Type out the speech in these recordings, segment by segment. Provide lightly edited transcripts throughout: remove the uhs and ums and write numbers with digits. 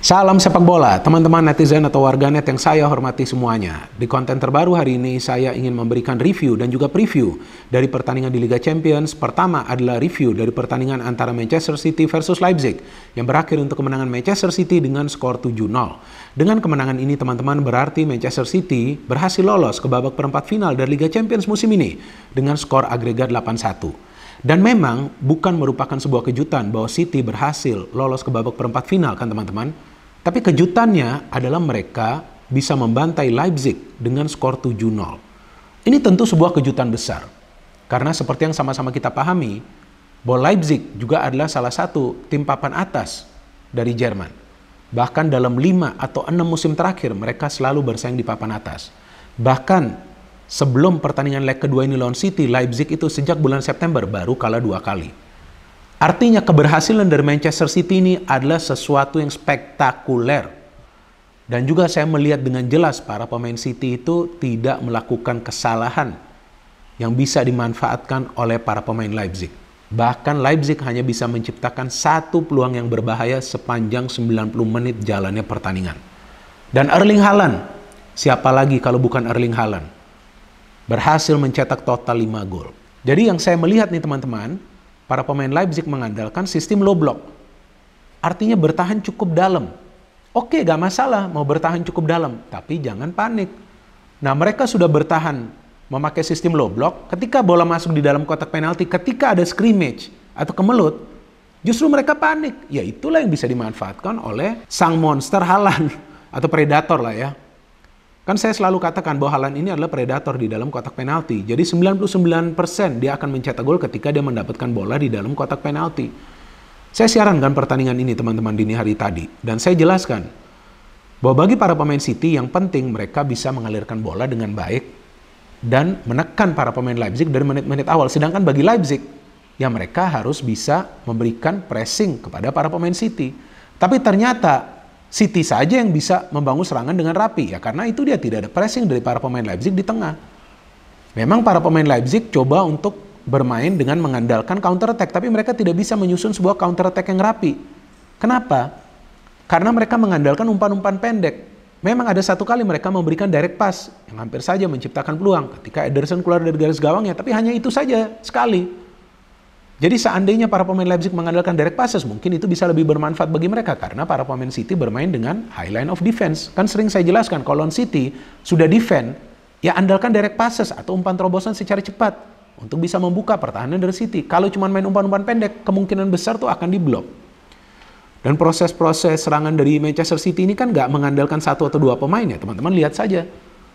Salam sepak bola, teman-teman netizen atau warganet yang saya hormati semuanya. Di konten terbaru hari ini, saya ingin memberikan review dan juga preview dari pertandingan di Liga Champions. Pertama adalah review dari pertandingan antara Manchester City versus Leipzig, yang berakhir untuk kemenangan Manchester City dengan skor 7-0. Dengan kemenangan ini, teman-teman, berarti Manchester City berhasil lolos ke babak perempat final dari Liga Champions musim ini dengan skor agregat 8-1. Dan memang bukan merupakan sebuah kejutan bahwa City berhasil lolos ke babak perempat final, kan teman-teman? Tapi kejutannya adalah mereka bisa membantai Leipzig dengan skor 7-0. Ini tentu sebuah kejutan besar. Karena seperti yang sama-sama kita pahami, bahwa Leipzig juga adalah salah satu tim papan atas dari Jerman. Bahkan dalam 5 atau 6 musim terakhir, mereka selalu bersaing di papan atas. Bahkan sebelum pertandingan leg kedua ini lawan City, Leipzig itu sejak bulan September baru kalah 2 kali. Artinya keberhasilan dari Manchester City ini adalah sesuatu yang spektakuler. Dan juga saya melihat dengan jelas para pemain City itu tidak melakukan kesalahan yang bisa dimanfaatkan oleh para pemain Leipzig. Bahkan Leipzig hanya bisa menciptakan satu peluang yang berbahaya sepanjang 90 menit jalannya pertandingan. Dan Erling Haaland, siapa lagi kalau bukan Erling Haaland, berhasil mencetak total 5 gol. Jadi yang saya melihat nih teman-teman, para pemain Leipzig mengandalkan sistem low block. Artinya bertahan cukup dalam. Oke, gak masalah mau bertahan cukup dalam, tapi jangan panik. Nah, mereka sudah bertahan memakai sistem low block. Ketika bola masuk di dalam kotak penalti, ketika ada scrimmage atau kemelut, justru mereka panik. Ya itulah yang bisa dimanfaatkan oleh sang monster Haaland atau predator lah ya. Kan saya selalu katakan bahwa Haaland ini adalah predator di dalam kotak penalti. Jadi 99% dia akan mencetak gol ketika dia mendapatkan bola di dalam kotak penalti. Saya siarankan pertandingan ini teman-teman dini hari tadi. Dan saya jelaskan bahwa bagi para pemain City yang penting mereka bisa mengalirkan bola dengan baik dan menekan para pemain Leipzig dari menit-menit awal. Sedangkan bagi Leipzig, ya mereka harus bisa memberikan pressing kepada para pemain City. Tapi ternyata City saja yang bisa membangun serangan dengan rapi, ya karena itu dia tidak ada pressing dari para pemain Leipzig di tengah. Memang para pemain Leipzig coba untuk bermain dengan mengandalkan counter attack, tapi mereka tidak bisa menyusun sebuah counter attack yang rapi. Kenapa? Karena mereka mengandalkan umpan-umpan pendek. Memang ada satu kali mereka memberikan direct pass yang hampir saja menciptakan peluang ketika Ederson keluar dari garis gawangnya, tapi hanya itu saja sekali. Jadi seandainya para pemain Leipzig mengandalkan direct passes, mungkin itu bisa lebih bermanfaat bagi mereka. Karena para pemain City bermain dengan high line of defense. Kan sering saya jelaskan, kalau City sudah defend, ya andalkan direct passes atau umpan terobosan secara cepat untuk bisa membuka pertahanan dari City. Kalau cuma main umpan-umpan pendek, kemungkinan besar tuh akan diblok. Dan proses-proses serangan dari Manchester City ini kan nggak mengandalkan satu atau dua pemain ya. Teman-teman lihat saja.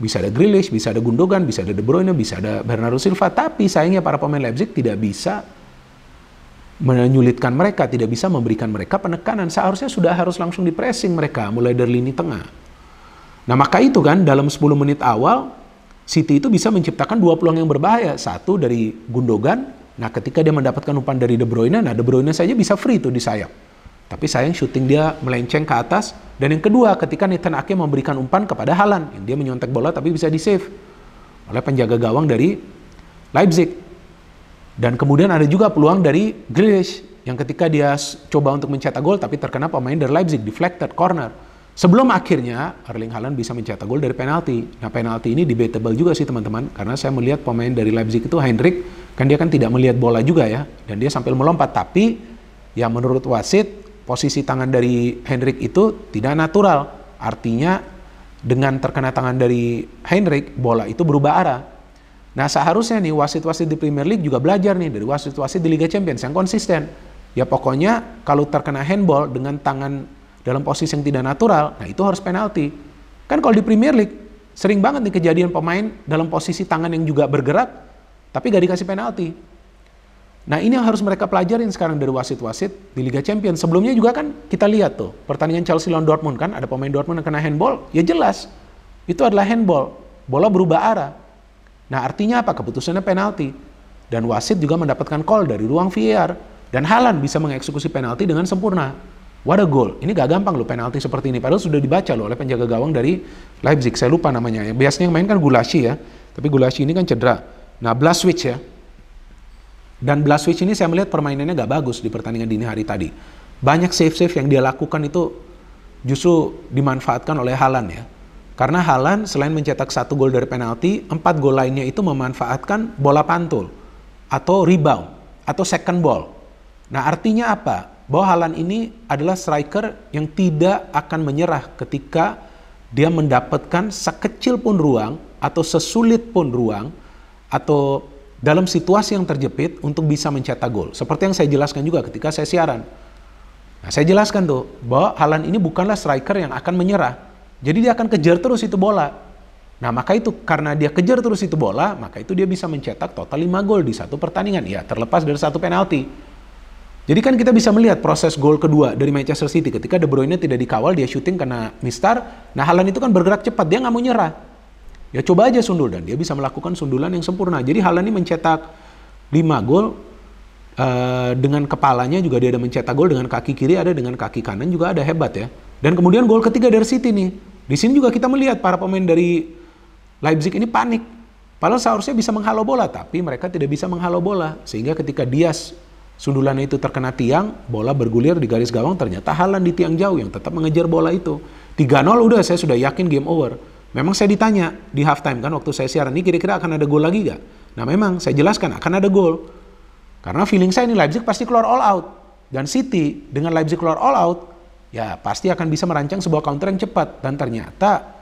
Bisa ada Grealish, bisa ada Gundogan, bisa ada De Bruyne, bisa ada Bernardo Silva. Tapi sayangnya para pemain Leipzig tidak bisa menyulitkan mereka, tidak bisa memberikan mereka penekanan. Seharusnya sudah harus langsung di pressing mereka, mulai dari lini tengah. Nah maka itu kan, dalam 10 menit awal, City itu bisa menciptakan 2 peluang yang berbahaya. Satu dari Gundogan, nah ketika dia mendapatkan umpan dari De Bruyne, nah De Bruyne saja bisa free tuh di sayap. Tapi sayang syuting dia melenceng ke atas. Dan yang kedua, ketika Nathan Ake memberikan umpan kepada Haaland, yang dia menyontek bola tapi bisa di-save oleh penjaga gawang dari Leipzig. Dan kemudian ada juga peluang dari Grealish yang ketika dia coba untuk mencetak gol tapi terkena pemain dari Leipzig, deflected corner. Sebelum akhirnya Erling Haaland bisa mencetak gol dari penalti. Nah penalti ini debatable juga sih teman-teman, karena saya melihat pemain dari Leipzig itu Hendrik, kan dia kan tidak melihat bola juga ya, dan dia sambil melompat. Tapi ya menurut wasit posisi tangan dari Hendrik itu tidak natural. Artinya dengan terkena tangan dari Hendrik, bola itu berubah arah. Nah seharusnya nih wasit-wasit di Premier League juga belajar nih dari wasit-wasit di Liga Champions yang konsisten. Ya pokoknya kalau terkena handball dengan tangan dalam posisi yang tidak natural, nah itu harus penalti. Kan kalau di Premier League sering banget nih kejadian pemain dalam posisi tangan yang juga bergerak, tapi gak dikasih penalti. Nah ini yang harus mereka pelajarin sekarang dari wasit-wasit di Liga Champions. Sebelumnya juga kan kita lihat tuh pertandingan Chelsea lawan Dortmund, kan ada pemain Dortmund yang kena handball, ya jelas itu adalah handball, bola berubah arah. Nah artinya apa? Keputusannya penalti. Dan wasit juga mendapatkan call dari ruang VAR. Dan Haaland bisa mengeksekusi penalti dengan sempurna. What a goal. Ini gak gampang loh penalti seperti ini. Padahal sudah dibaca loh oleh penjaga gawang dari Leipzig. Saya lupa namanya. Biasanya yang main kan Gulaschi ya. Tapi Gulaschi ini kan cedera. Nah Blažević ya. Dan Blažević ini saya melihat permainannya gak bagus di pertandingan dini hari tadi. Banyak save-save yang dia lakukan itu justru dimanfaatkan oleh Haaland ya. Karena Haaland selain mencetak 1 gol dari penalti, 4 gol lainnya itu memanfaatkan bola pantul atau rebound atau second ball. Nah, artinya apa? Bahwa Haaland ini adalah striker yang tidak akan menyerah ketika dia mendapatkan sekecil pun ruang atau sesulit pun ruang atau dalam situasi yang terjepit untuk bisa mencetak gol. Seperti yang saya jelaskan juga ketika saya siaran. Nah, saya jelaskan tuh bahwa Haaland ini bukanlah striker yang akan menyerah. Jadi dia akan kejar terus itu bola. Nah, maka itu karena dia kejar terus itu bola, maka itu dia bisa mencetak total 5 gol di satu pertandingan. Ya, terlepas dari 1 penalti. Jadi kan kita bisa melihat proses gol kedua dari Manchester City ketika De Bruyne tidak dikawal, dia syuting kena mistar. Nah, Haaland itu kan bergerak cepat, dia nggak mau nyerah. Ya coba aja sundul dan dia bisa melakukan sundulan yang sempurna. Jadi Haaland ini mencetak 5 gol dengan kepalanya juga dia ada mencetak gol, dengan kaki kiri ada, dengan kaki kanan juga ada, hebat ya. Dan kemudian gol ketiga dari City nih. Di sini juga kita melihat para pemain dari Leipzig ini panik. Padahal seharusnya bisa menghalau bola, tapi mereka tidak bisa menghalau bola. Sehingga ketika Diaz sundulannya itu terkena tiang, bola bergulir di garis gawang, ternyata Haaland di tiang jauh yang tetap mengejar bola itu. 3-0 udah, saya sudah yakin game over. Memang saya ditanya di halftime kan waktu saya siaran, ini kira-kira akan ada gol lagi gak? Nah memang saya jelaskan akan ada gol. Karena feeling saya ini Leipzig pasti keluar all out. Dan City dengan Leipzig keluar all out, ya pasti akan bisa merancang sebuah counter yang cepat. Dan ternyata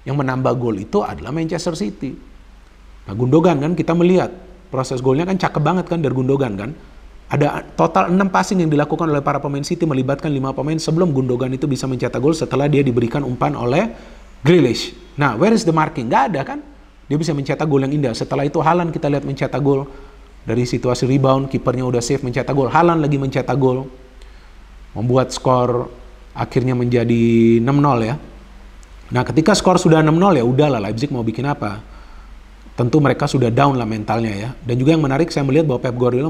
yang menambah gol itu adalah Manchester City. Nah Gundogan kan kita melihat proses golnya kan cakep banget kan dari Gundogan kan. Ada total 6 passing yang dilakukan oleh para pemain City melibatkan 5 pemain sebelum Gundogan itu bisa mencetak gol setelah dia diberikan umpan oleh Grealish. Nah, where is the marking? Gak ada kan? Dia bisa mencetak gol yang indah. Setelah itu Haaland kita lihat mencetak gol dari situasi rebound, kipernya udah save mencetak gol. Haaland lagi mencetak gol. Membuat skor akhirnya menjadi 6-0 ya. Nah, ketika skor sudah 6-0 ya udahlah Leipzig mau bikin apa? Tentu mereka sudah down lah mentalnya ya. Dan juga yang menarik saya melihat bahwa Pep Guardiola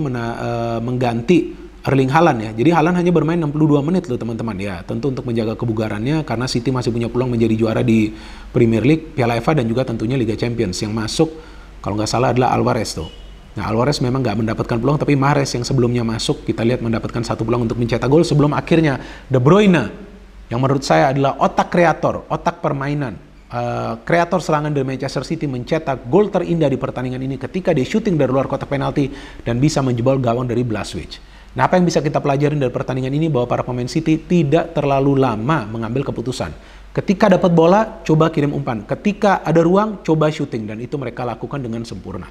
mengganti Erling Haaland ya. Jadi Haaland hanya bermain 62 menit loh teman-teman ya. Tentu untuk menjaga kebugarannya karena City masih punya peluang menjadi juara di Premier League, Piala FA dan juga tentunya Liga Champions. Yang masuk kalau nggak salah adalah Alvarez tuh. Nah Alvarez memang nggak mendapatkan peluang, tapi Mahrez yang sebelumnya masuk kita lihat mendapatkan 1 peluang untuk mencetak gol sebelum akhirnya De Bruyne yang menurut saya adalah otak kreator, otak permainan. Kreator serangan dari Manchester City mencetak gol terindah di pertandingan ini ketika dia syuting dari luar kotak penalti dan bisa menjebol gawang dari Blažević. Nah, apa yang bisa kita pelajarin dari pertandingan ini bahwa para pemain City tidak terlalu lama mengambil keputusan. Ketika dapat bola, coba kirim umpan. Ketika ada ruang, coba syuting dan itu mereka lakukan dengan sempurna.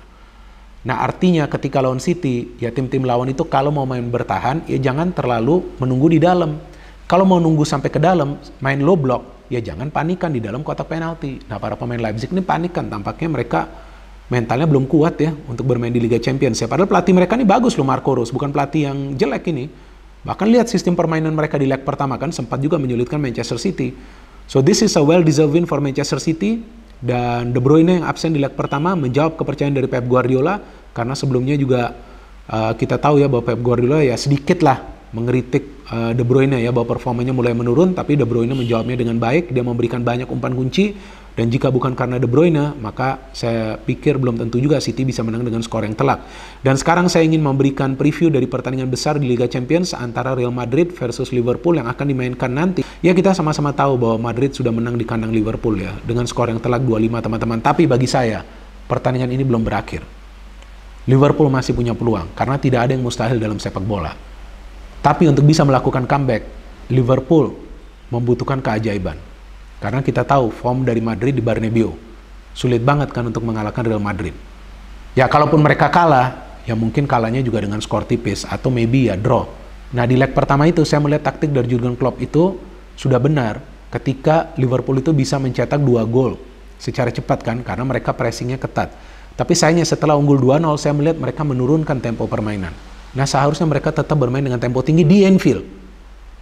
Nah, artinya ketika lawan City, ya tim-tim lawan itu kalau mau main bertahan, ya jangan terlalu menunggu di dalam. Kalau mau nunggu sampai ke dalam, main low block, ya jangan panikan di dalam kotak penalti. Nah, para pemain Leipzig ini panikan. Tampaknya mereka mentalnya belum kuat ya untuk bermain di Liga Champions. Ya, padahal pelatih mereka ini bagus loh, Marco Rose. Bukan pelatih yang jelek ini. Bahkan lihat sistem permainan mereka di leg pertama kan sempat juga menyulitkan Manchester City. So this is a well-deserved win for Manchester City. Dan De Bruyne yang absen di leg pertama menjawab kepercayaan dari Pep Guardiola. Karena sebelumnya juga kita tahu ya bahwa Pep Guardiola ya sedikit lah mengkritik De Bruyne ya bahwa performanya mulai menurun, tapi De Bruyne menjawabnya dengan baik. Dia memberikan banyak umpan kunci dan jika bukan karena De Bruyne maka saya pikir belum tentu juga City bisa menang dengan skor yang telak. Dan sekarang saya ingin memberikan preview dari pertandingan besar di Liga Champions antara Real Madrid versus Liverpool yang akan dimainkan nanti. Ya kita sama-sama tahu bahwa Madrid sudah menang di kandang Liverpool ya dengan skor yang telak 2-5 teman-teman. Tapi bagi saya pertandingan ini belum berakhir. Liverpool masih punya peluang karena tidak ada yang mustahil dalam sepak bola. Tapi untuk bisa melakukan comeback, Liverpool membutuhkan keajaiban. Karena kita tahu form dari Madrid di Bernabeu. Sulit banget kan untuk mengalahkan Real Madrid. Ya kalaupun mereka kalah, ya mungkin kalahnya juga dengan skor tipis atau maybe ya draw. Nah di leg pertama itu saya melihat taktik dari Jurgen Klopp itu sudah benar ketika Liverpool itu bisa mencetak 2 gol secara cepat kan karena mereka pressingnya ketat. Tapi sayangnya setelah unggul 2-0 saya melihat mereka menurunkan tempo permainan. Nah seharusnya mereka tetap bermain dengan tempo tinggi di Anfield.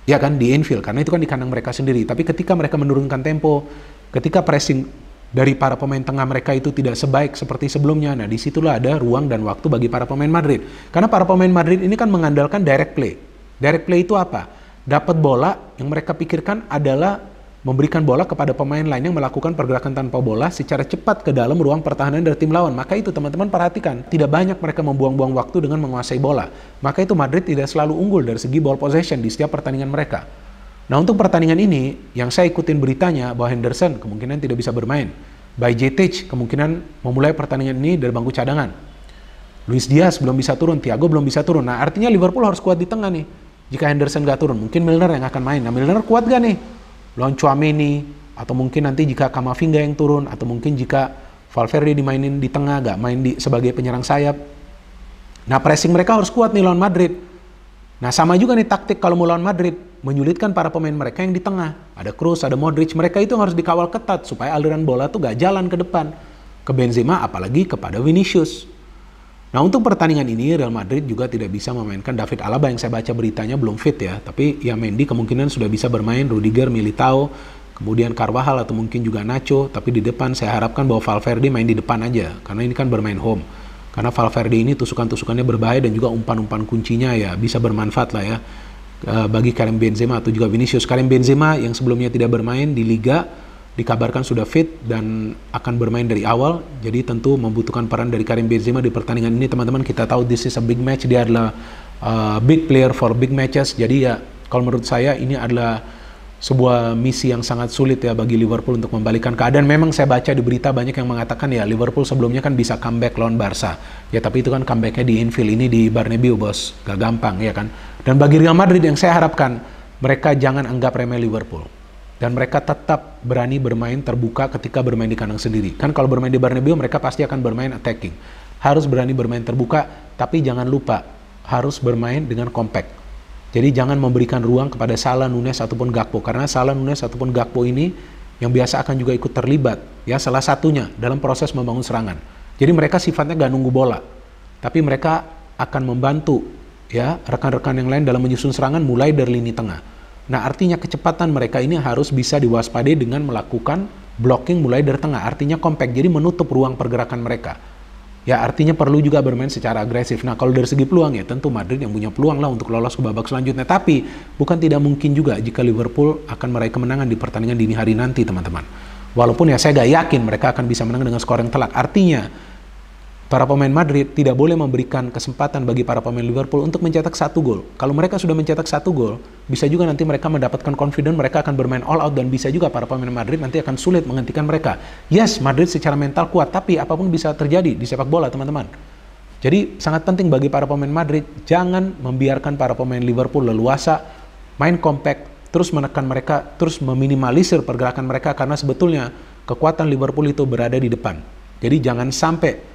Ya kan, di Anfield. Karena itu kan di kandang mereka sendiri. Tapi ketika mereka menurunkan tempo, ketika pressing dari para pemain tengah mereka itu tidak sebaik seperti sebelumnya. Nah disitulah ada ruang dan waktu bagi para pemain Madrid. Karena para pemain Madrid ini kan mengandalkan direct play. Direct play itu apa? Dapat bola, yang mereka pikirkan adalah memberikan bola kepada pemain lain yang melakukan pergerakan tanpa bola secara cepat ke dalam ruang pertahanan dari tim lawan. Maka itu teman-teman perhatikan, tidak banyak mereka membuang-buang waktu dengan menguasai bola. Maka itu Madrid tidak selalu unggul dari segi ball possession di setiap pertandingan mereka. Nah, untuk pertandingan ini, yang saya ikutin beritanya bahwa Henderson kemungkinan tidak bisa bermain. Bajcetic kemungkinan memulai pertandingan ini dari bangku cadangan. Luis Diaz belum bisa turun, Thiago belum bisa turun. Nah, artinya Liverpool harus kuat di tengah nih. Jika Henderson gak turun, mungkin Milner yang akan main. Nah, Milner kuat gak nih? Lawan Tchouaméni, atau mungkin nanti jika Camavinga yang turun, atau mungkin jika Valverde dimainin di tengah, gak main sebagai penyerang sayap. Nah, pressing mereka harus kuat nih lawan Madrid. Nah, sama juga nih taktik kalau mau lawan Madrid, menyulitkan para pemain mereka yang di tengah. Ada Kroos, ada Modric, mereka itu harus dikawal ketat supaya aliran bola tuh gak jalan ke depan. Ke Benzema, apalagi kepada Vinicius. Nah, untuk pertandingan ini Real Madrid juga tidak bisa memainkan David Alaba yang saya baca beritanya belum fit ya. Tapi ya Mendy kemungkinan sudah bisa bermain, Rudiger, Militao, kemudian Carvajal atau mungkin juga Nacho. Tapi di depan saya harapkan bahwa Valverde main di depan aja, karena ini kan bermain home. Karena Valverde ini tusukan-tusukannya berbahaya dan juga umpan-umpan kuncinya ya bisa bermanfaat lah ya bagi Karim Benzema atau juga Vinicius. Karim Benzema yang sebelumnya tidak bermain di Liga dikabarkan sudah fit dan akan bermain dari awal, jadi tentu membutuhkan peran dari Karim Benzema di pertandingan ini. Teman-teman, kita tahu this is a big match, dia adalah big player for big matches. Jadi ya kalau menurut saya ini adalah sebuah misi yang sangat sulit ya bagi Liverpool untuk membalikan keadaan. Memang saya baca di berita banyak yang mengatakan ya Liverpool sebelumnya kan bisa comeback lawan Barca ya, tapi itu kan comebacknya di Anfield, ini di Bernabeu bos, gak gampang ya kan. Dan bagi Real Madrid yang saya harapkan, mereka jangan anggap remeh Liverpool. Dan mereka tetap berani bermain terbuka ketika bermain di kandang sendiri. Kan kalau bermain di Bernabeu mereka pasti akan bermain attacking. Harus berani bermain terbuka, tapi jangan lupa harus bermain dengan compact. Jadi jangan memberikan ruang kepada Salah, Nunes ataupun Gakpo, karena Salah, Nunes ataupun Gakpo ini yang biasa akan juga ikut terlibat ya, salah satunya dalam proses membangun serangan. Jadi mereka sifatnya gak nunggu bola, tapi mereka akan membantu ya rekan-rekan yang lain dalam menyusun serangan mulai dari lini tengah. Nah, artinya kecepatan mereka ini harus bisa diwaspadai dengan melakukan blocking mulai dari tengah. Artinya compact, jadi menutup ruang pergerakan mereka. Ya, artinya perlu juga bermain secara agresif. Nah, kalau dari segi peluang ya tentu Madrid yang punya peluang lah untuk lolos ke babak selanjutnya. Tapi bukan tidak mungkin juga jika Liverpool akan meraih kemenangan di pertandingan dini hari nanti, teman-teman. Walaupun ya saya gak yakin mereka akan bisa menang dengan skor yang telak. Artinya para pemain Madrid tidak boleh memberikan kesempatan bagi para pemain Liverpool untuk mencetak 1 gol. Kalau mereka sudah mencetak 1 gol, bisa juga nanti mereka mendapatkan confidence, mereka akan bermain all out dan bisa juga para pemain Madrid nanti akan sulit menghentikan mereka. Yes, Madrid secara mental kuat, tapi apapun bisa terjadi di sepak bola, teman-teman. Jadi sangat penting bagi para pemain Madrid, jangan membiarkan para pemain Liverpool leluasa, main compact, terus menekan mereka, terus meminimalisir pergerakan mereka, karena sebetulnya kekuatan Liverpool itu berada di depan. Jadi jangan sampai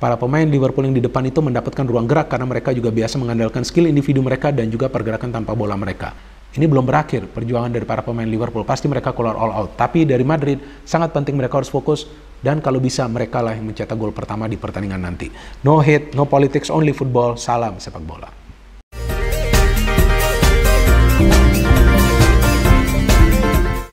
para pemain Liverpool yang di depan itu mendapatkan ruang gerak, karena mereka juga biasa mengandalkan skill individu mereka dan juga pergerakan tanpa bola mereka. Ini belum berakhir perjuangan dari para pemain Liverpool, pasti mereka keluar all out. Tapi dari Madrid sangat penting mereka harus fokus, dan kalau bisa mereka lah yang mencetak gol pertama di pertandingan nanti. No hate, no politics, only football. Salam sepak bola.